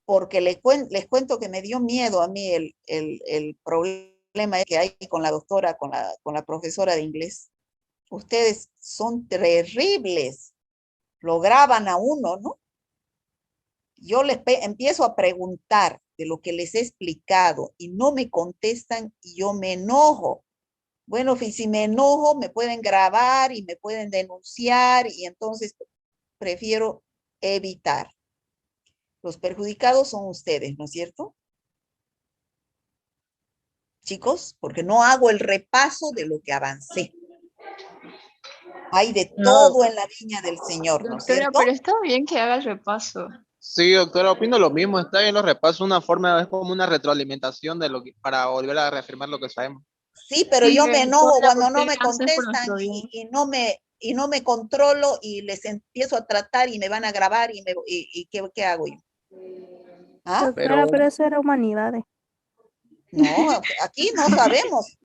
porque les cuento que me dio miedo a mí el problema que hay con la doctora, con la profesora de inglés. Ustedes son terribles, lo graban a uno, ¿no? Yo les empiezo a preguntar de lo que les he explicado y no me contestan y yo me enojo. Bueno, si me enojo, me pueden grabar y me pueden denunciar y entonces prefiero evitar. Los perjudicados son ustedes, ¿no es cierto? Chicos, porque no hago el repaso de lo que avancé. Hay de todo en la viña del Señor, ¿no es Doctora, cierto? pero está bien que haga el repaso. Sí, doctora, opino lo mismo. Está bien los repasos, una forma, es como una retroalimentación de lo que, para volver a reafirmar lo que sabemos. Sí, pero Sí, yo me toda enojo la cuando no me botella hace por contestan nuestro bien. y no me controlo y les empiezo a tratar y me van a grabar y ¿qué hago yo? ¿Ah? Doctora, pero eso era humanidades. No, aquí no sabemos.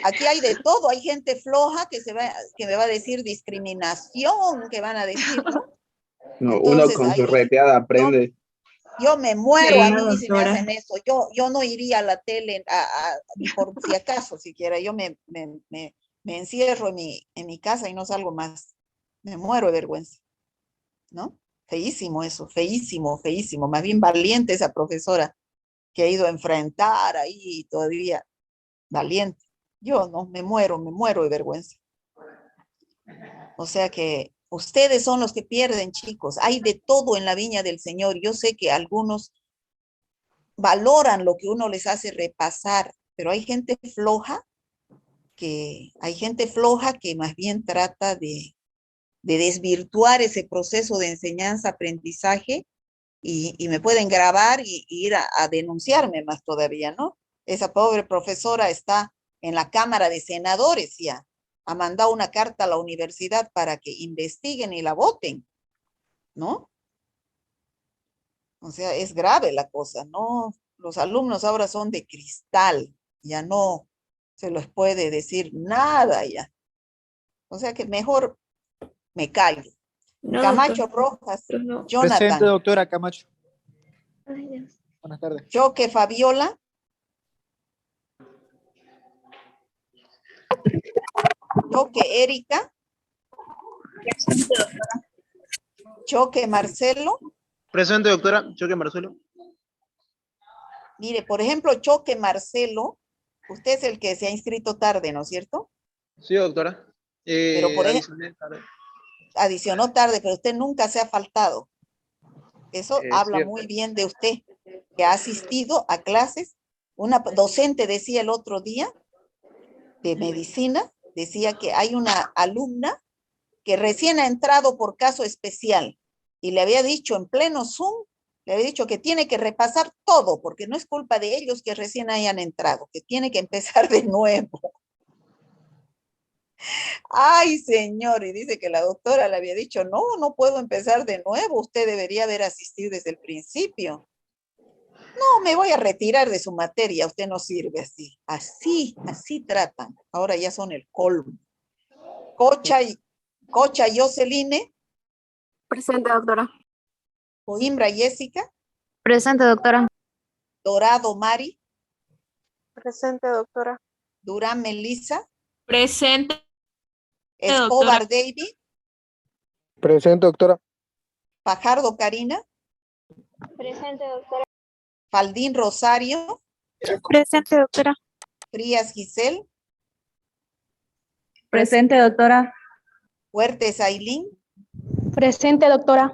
Aquí hay de todo. Hay gente floja que me va a decir discriminación, que van a decir, ¿no? No, uno Entonces, con su ahí reteada aprende. yo me muero a Perdona, mí si me doctora. hacen eso. Yo no iría a la tele ni por si acaso siquiera. Yo me encierro en mi casa y no salgo más. Me muero de vergüenza, ¿no? Feísimo eso, feísimo, feísimo. Más bien valiente esa profesora que ha ido a enfrentar ahí todavía. Valiente. Yo no, me muero de vergüenza. O sea que ustedes son los que pierden, chicos. Hay de todo en la viña del Señor. Yo sé que algunos valoran lo que uno les hace repasar, pero hay gente floja que más bien trata de desvirtuar ese proceso de enseñanza-aprendizaje y me pueden grabar y ir a denunciarme más todavía, ¿no? Esa pobre profesora está en la Cámara de Senadores ya, ha mandado una carta a la universidad para que investiguen y la voten, ¿no? O sea, es grave la cosa, ¿no? Los alumnos ahora son de cristal, ya no se les puede decir nada ya. O sea que mejor me callo. No, Camacho doctora. Rojas, No. Presente, Jonathan, doctora Camacho. Ay, Dios. Buenas tardes. Choque Fabiola, Choque Erika, Choque Marcelo. Presente, doctora. Choque Marcelo. Mire, por ejemplo, Choque Marcelo, usted es el que se ha inscrito tarde, ¿no es cierto? Sí, doctora. Pero por ejemplo, Adicioné tarde. adicionó tarde, pero usted nunca se ha faltado. Eso habla Cierto. muy bien de usted, que ha asistido a clases. Una docente decía el otro día de medicina, decía que hay una alumna que recién ha entrado por caso especial y le había dicho en pleno Zoom, le había dicho que tiene que repasar todo, porque no es culpa de ellos que recién hayan entrado, que tiene que empezar de nuevo. Ay, señor, y dice que la doctora le había dicho, no, no puedo empezar de nuevo, usted debería haber asistido desde el principio. No, me voy a retirar de su materia, usted no sirve así. Así tratan. Ahora ya son el colmo. Cocha Joceline, Presente, doctora. Coimbra Jessica, Presente, doctora. Dorado Mari, Presente, doctora. Durán Melissa, Presente, Escobar David, Presente, doctora. Fajardo Karina, Presente, doctora. Faldín Rosario, Presente, doctora. Frías Giselle, Presente, doctora. Huertes Ailín, Presente, doctora.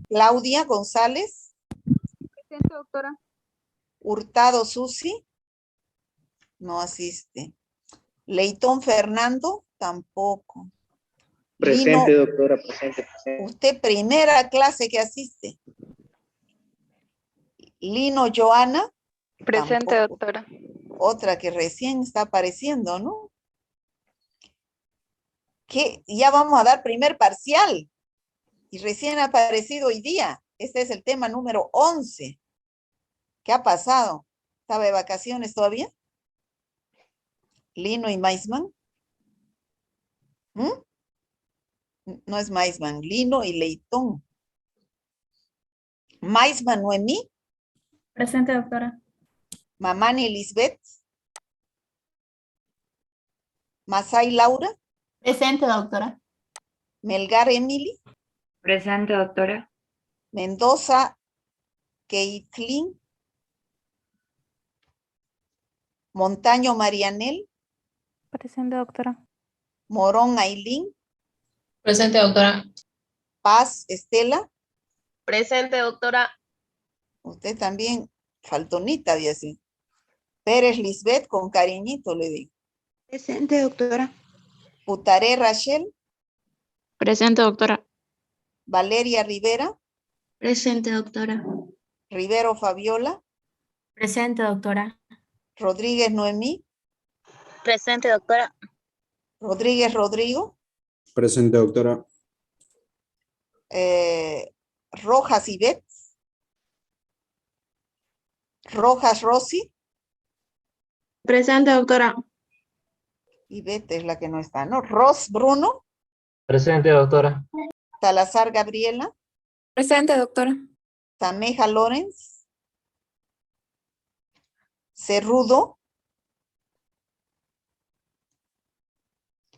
Claudia González, Presente, doctora. Hurtado Susi, no asiste. Leitón Fernando, tampoco. Presente, Lino, doctora. Presente. usted primera clase que asiste. Lino Joana, Presente, tampoco. doctora. Otra que recién está apareciendo, ¿no? Que ya vamos a dar primer parcial y recién ha aparecido hoy día. Este es el tema número 11. ¿Qué ha pasado? ¿Estaba de vacaciones todavía? Lino y Maisman. ¿Mm? No es Maisman, Lino y Leitón. Maisman Noemí, Presente, doctora. Mamani Lisbeth, Masai Laura, Presente, doctora. Melgar Emily, Presente, doctora. Mendoza Keitlin, Montaño Marianel, Presente, doctora. Morón Ailín, Presente, doctora. Paz Estela, Presente, doctora. usted también, faltonita había así. Pérez Lisbeth, con cariñito le digo. Presente, doctora. Putaré Rachel, Presente, doctora. Valeria Rivera, Presente, doctora. Rivero Fabiola, Presente, doctora. Rodríguez Noemí, Presente, doctora. Rodríguez Rodrigo, Presente, doctora. Rojas Ivette, Rojas Rosy, Presente, doctora. Ivette es la que no está, ¿no? Ross Bruno, Presente, doctora. Salazar Gabriela, Presente, doctora. Tameja Lorenz, Cerrudo,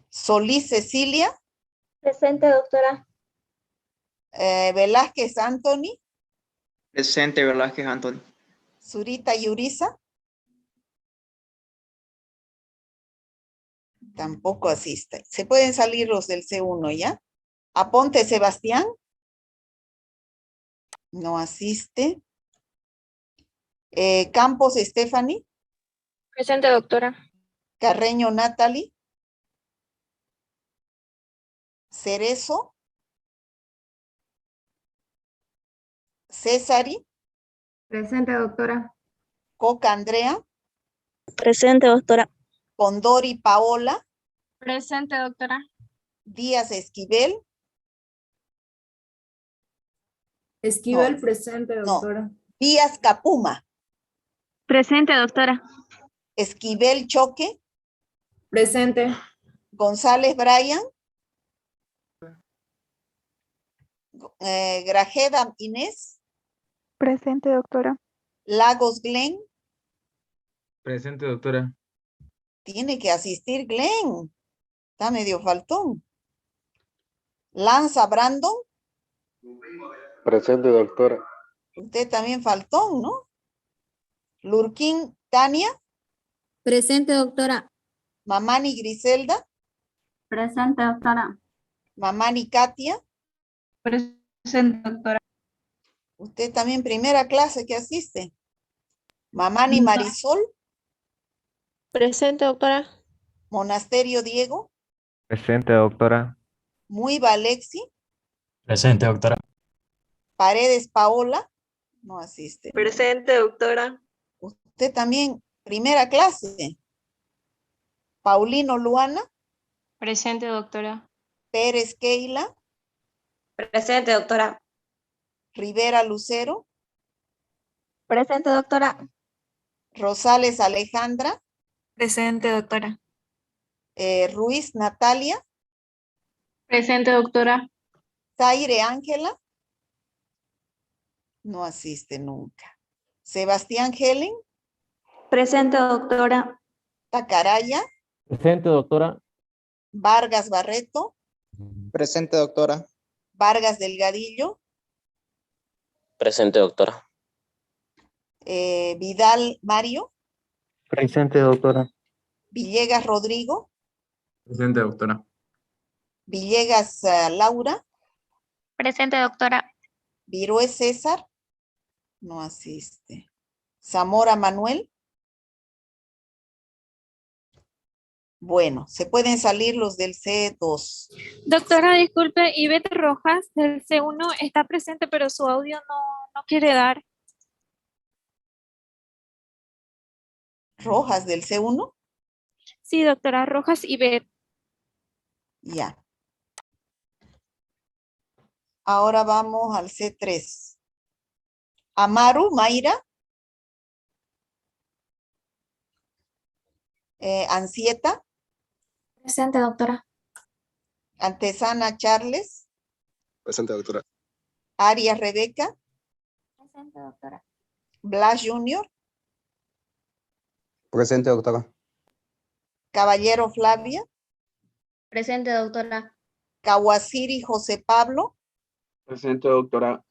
Solís Cecilia, Presente, doctora. Velázquez Anthony, Presente, Velázquez Antonio. Zurita Yurisa, tampoco asiste. Se pueden salir los del C1, ¿ya? Aponte Sebastián, no asiste. Campos Stephanie, Presente, doctora. Carreño Natalie, Cerezo, Césari, Presente, doctora. Coca Andrea, Presente, doctora. Condori Paola, Presente, doctora. Díaz Esquivel, Esquivel, No. presente, doctora. Díaz Capuma, Presente, doctora. Esquivel Choque, Presente. González Brian, Grajeda Inés, Presente, doctora. Lagos Glenn, Presente, doctora. tiene que asistir Glenn, está medio faltón. Lanza Brandon, Presente, doctora. Usted también faltó, ¿no? Lurkin Tania, Presente, doctora. Mamani Griselda, Presente, doctora. Mamani Katia. Presente, doctora. Usted también primera clase que asiste. Mamani Marisol, Presente, doctora. Monasterio Diego, Presente, doctora. Muiva Alexi, Presente, doctora. Paredes Paola, no asiste. Presente, doctora. Usted también primera clase. Paulino Luana, Presente, doctora. Pérez Keila, Presente, doctora. Rivera Lucero, Presente, doctora. Rosales Alejandra, Presente, doctora. Ruiz Natalia, Presente, doctora. Zaire Ángela, no asiste nunca. Sebastián Helen, Presente, doctora. Tacaraya, Presente, doctora. Vargas Barreto, Presente, doctora. Vargas Delgadillo, Presente, doctora. Vidal Mario, Presente, doctora. Villegas Rodrigo, Presente, doctora. Villegas Laura, Presente, doctora. Virué César, no asiste. Zamora Manuel. Bueno, se pueden salir los del C2. Doctora, disculpe, Ivette Rojas del C1 está presente, pero su audio no quiere dar. Rojas del C1, Sí, doctora, Rojas Ivette. ya. Ahora vamos al C3. Amaru Mayra. Ansieta. Presente, doctora. Antesana Charles. Presente, doctora. Arias Rebeca. Presente, doctora. Blas Junior. Presente, doctora. Caballero Flavia. Presente, doctora. Kawasiri José Pablo. Presente, doctora.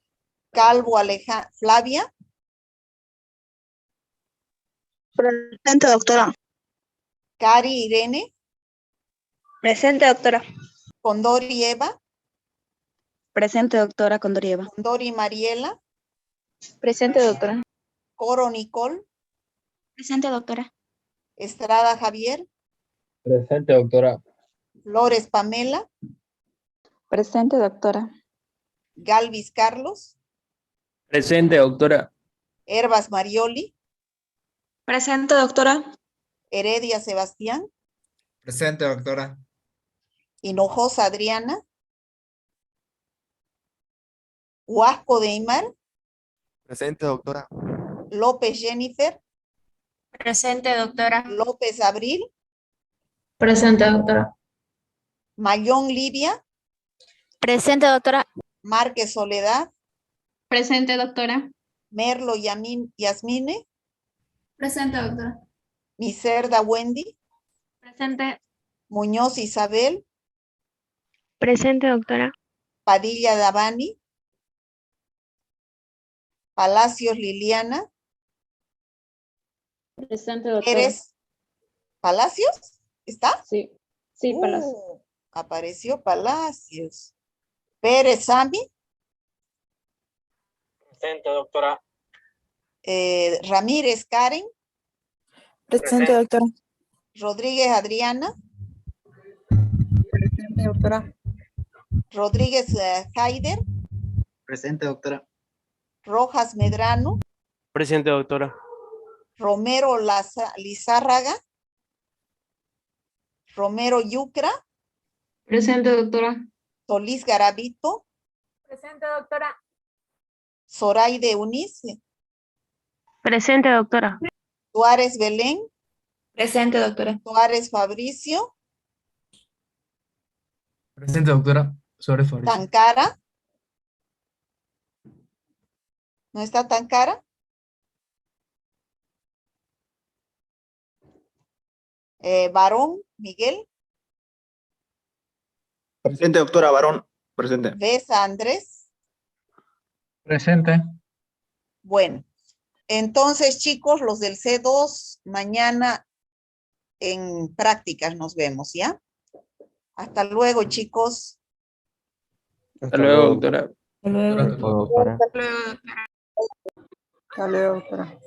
Calvo Flavia. Presente, doctora. Cari Irene. Presente, doctora. Condori Eva. Presente, doctora Condorieva. Condori Mariela. Presente, doctora. Coro Nicole. Presente, doctora. Estrada Javier. Presente, doctora. Flores Pamela. Presente, doctora. Galvis Carlos. Presente, doctora. Herbas Marioli. Presente, doctora. Heredia Sebastián. Presente, doctora. Hinojosa Adriana. Huasco Deimar. Presente, doctora. López Jennifer. Presente, doctora. López Abril. Presente, doctora. Mayón Livia. Presente, doctora. Márquez Soledad. Presente, doctora. Merlo Yasmine. Presente, doctora. Miserda Wendy. Presente. Muñoz Isabel. Presente, doctora. Padilla Davani. Palacios Liliana. Presente, doctora. ¿Eres Palacios? ¿Está? Sí. Sí, Palacio. Apareció Palacios. Pérez Sami. Presente, doctora. Ramírez Karen. Presente, doctora. Rodríguez Adriana. Presente, doctora. Rodríguez Haider. Presente, doctora. Rojas Medrano. Presente, doctora. Romero Lizárraga. Romero Yucra. Presente, doctora. Solís Garavito. Presente, doctora. Zoraide Eunice. Presente, doctora. Suárez Belén. Presente, doctora. Suárez Fabricio. Presente, doctora. Sobre Fabricio. Tancara. ¿No está Tancara? Varón Miguel. Presente, doctora. Varón. Presente. Besa Andrés. Presente. Bueno, entonces chicos, los del C2, mañana en prácticas nos vemos, ¿ya? Hasta luego, chicos. Hasta luego, doctora. Hasta luego. Doctora. Hasta luego, doctora.